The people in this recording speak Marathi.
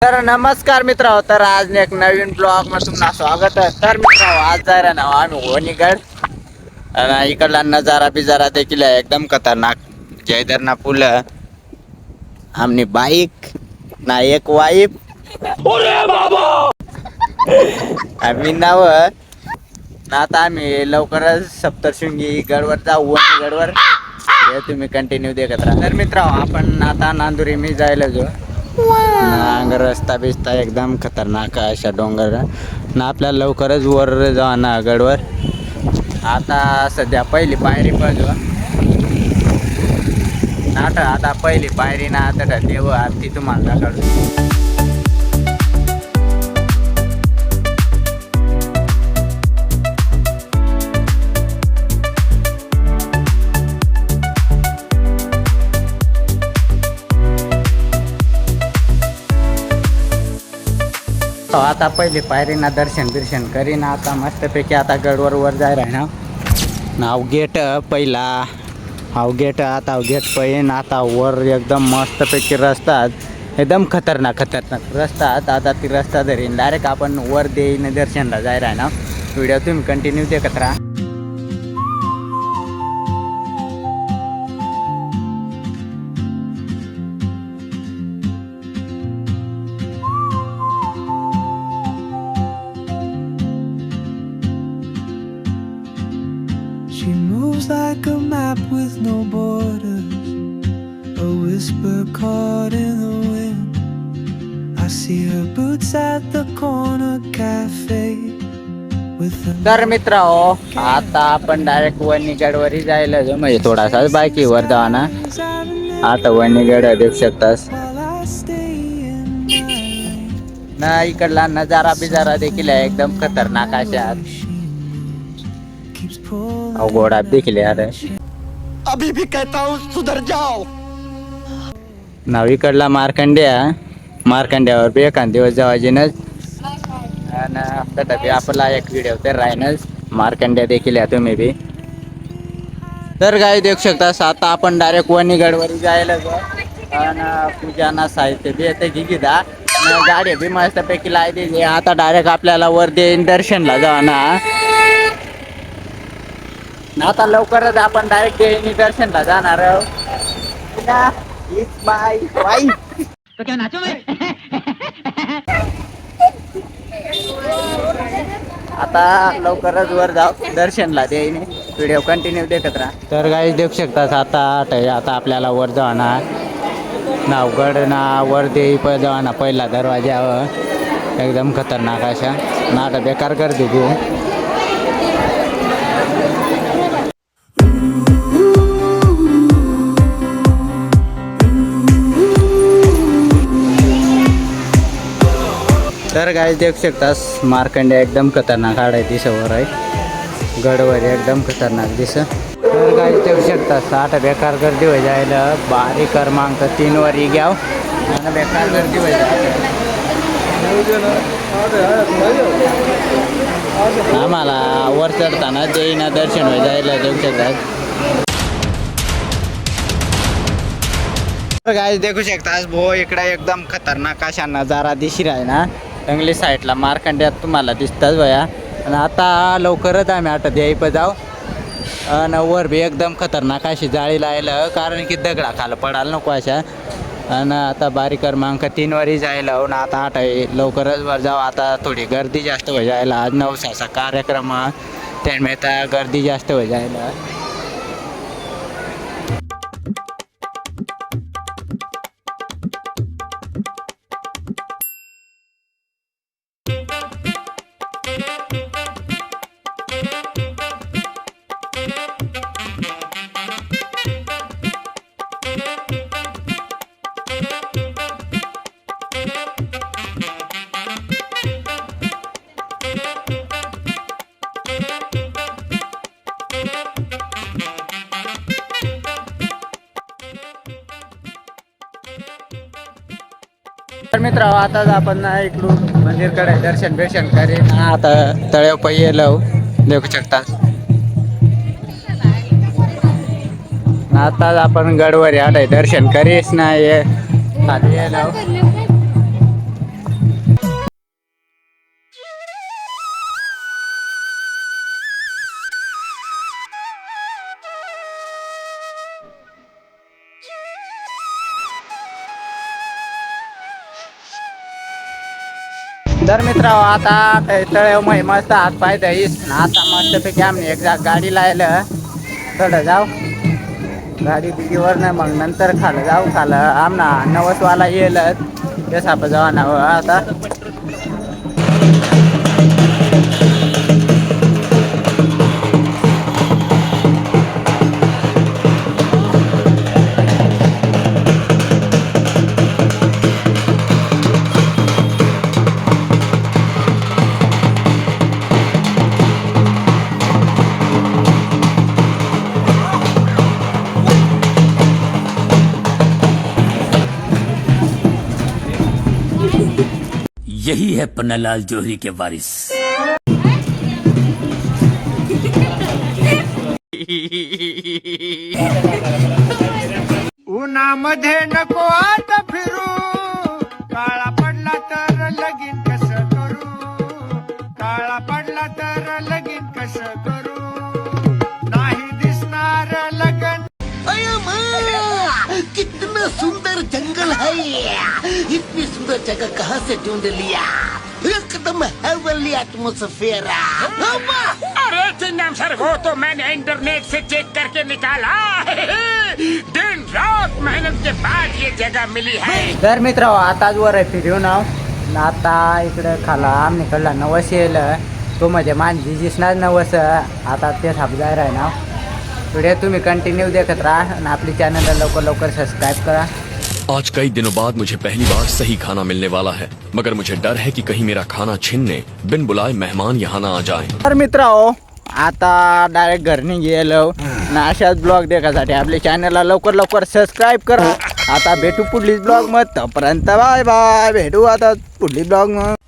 तर नमस्कार मित्र, तर आज एक नवीन ब्लॉग मध्ये तुमचं स्वागत आहे. तर मित्र आज जायला ना आम्ही वणीगड आणि इकडला नजारा बिजारा देखील आहे एकदम खतरनाक. जयदर ना पुल आमनी बाईक ना एक वाईफ आम्ही नाव ना आता आम्ही लवकरच सप्तशृंगी गडवर जाऊ. वणीगडवर हे तुम्ही कंटिन्यू देखत राहा. तर मित्र आपण आता नांदुरी मी जायला जो ना रस्ता बिस्ता एकदम खतरनाक आहे अशा डोंगर ना आपल्याला लवकरच वर जाऊ ना गडवर. आता सध्या पहिली पायरी पाहिजे आता पहिली पायरी ना आता देव आरती तुम्हाला दाखवतो. आता पहिली पायरीना दर्शन करीन. आता मस्तपैकी आता गडवर वर जायला आहे ना नाव गेट पहिला हाव गेट आता गेट पहिन आता वर एकदम मस्तपैकी रस्ता एकदम खतरनाक रस्ता. आता ती रस्ता धरीन डायरेक्ट आपण वर देईन दर्शनला जायला आहे ना. व्हिडिओ तुम्ही कंटिन्यू देखत राहा. She moves like a map with no borders, a whisper caught in the wind. I see her boots at the corner cafe with the तर मित्र आता आपण डायरेक्ट वणीगडवरही जायला जो म्हणजे थोडासा बाकी वर जावा ना. आता वणीगड देऊ शकतास ना. इकडला नजारा बिजारा देखील आहे एकदम खतरनाक अशा घोडा देखील यार. अभी भी कहता हूँ सुधर जाओ. नाव इकडला मार्कंड्यावर बी एखाद दिवस जावायचीनच आणि तथापि आपला एक व्हिडिओ तर राहीनच. मार्कंड्या देखील या तुम्ही बी. तर काय देऊ शकता आता आपण डायरेक्ट वणीगडवर जायला आणि पूजाना साहित्य बी येते की दा गाडी बी मस्तपैकी लायली. आता डायरेक्ट आपल्याला वर देईन दर्शनला जावा ना. आता लवकरच आपण डायरेक्ट देईन दर्शनला जाणार. तो क्या नाचो मैं? आता लवकरच वर जाऊ दर्शनला देईन. व्हिडिओ कंटिन्यू देखत राहा. तर काही देऊ शकतात आता आपल्याला वर जावा ना नावगड ना वर देई जावा ना पहिला दरवाजावर एकदम खतरनाक अशा ना. आता बेकार करते तू. तर काय देऊ शकतास मार्कंड्या एकदम खतरनाक आहे दिसवर आहे. गडवर एकदम खतरनाक दिस. तर काय देऊ शकतास आता बेकार गर्दी हो जायला. बारी क्रमांक 3 वर घ्याव आणि बेकार गर्दी हो जायला. आम्हाला वर चढताना देईना दर्शन हो जायला देऊ शकतात. तर काय देखू शकतास भो इकडे एकदम खतरनाक अशा नजारा दिशी आहे ना. जंगली साईडला मार्कंड्यात तुम्हाला दिसतात वया. आणि आता लवकरच आम्ही आता द्यायप जाऊ आणि वर बी एकदम खतरनाक अशी जाळी लायला कारण की दगडा खाल पडायला नको अशा. आणि आता बारी क्रमांक 3 वरही जायला हो ना. आता 8 आहे लवकरच वर जाऊ. आता थोडी गर्दी जास्त हो जायला. आज 9 कार्यक्रम त्यामुळे आता गर्दी जास्त हो जायला. तर मित्र आता आपण इकडून मंदिरकडे दर्शन करीन. आता तळेव पै देऊ शकता. आता आपण गडवर आलोय दर्शन करीस ना. ये खाली तर मित्र आता तळे मै मस्त हात पाय दईस आता मस्तपैकी आम्ही एक गाडी लायलं थोडं जाऊ गाडी बिगीवर नाही मग नंतर खालं जाऊ खालं आमना नवसवाला येलच ते साप जावा ना आता यही है पन्नालाल जोहरी के वारिस। उन्हामध्ये नको आता फिरू काळा पडला तर लगीन कसं करू काळा पडला तर लगीन कसं करू नाही दिसणार लगन कितना सुंदर जंगल है इतनी सुंदर जगह कहाँ से ढूंढ लिया एकदम हेवनली एटमॉस्फेयर। अरे चिन्नम सर वो तो मैंने इंटरनेट से चेक करके निकाला दिन रात मेहनत के बाद ये जगह मिली है। तर मित्र आताच वर आहे फिरून आता इकडे खाला आमनीकडला नवस येईल तो म्हणजे मानजी दिसणार नवस आता ते साप जायला आहे ना व्हिडिओ तुम्ही कंटिन्यू देखत राहा आणि आपली चॅनलला लवकर लवकर सबस्क्राईब करा। आज कई दिनों बाद मुझे पहली बार सही खाना मिलने वाला है मगर मुझे डर है कि कहीं मेरा खाना छीनने बिन बुलाए मेहमान यहाँ ना आ जाएं। तर मित्र आता डायरेक्ट घरनी गेलो ना अशाच ब्लॉग देखासाठी आपल्या चॅनलला लवकर लवकर सबस्क्राईब करा। आता भेटू पुढलीच ब्लॉग मग तोपर्यंत बाय बाय भेटू आता पुढली ब्लॉग मग।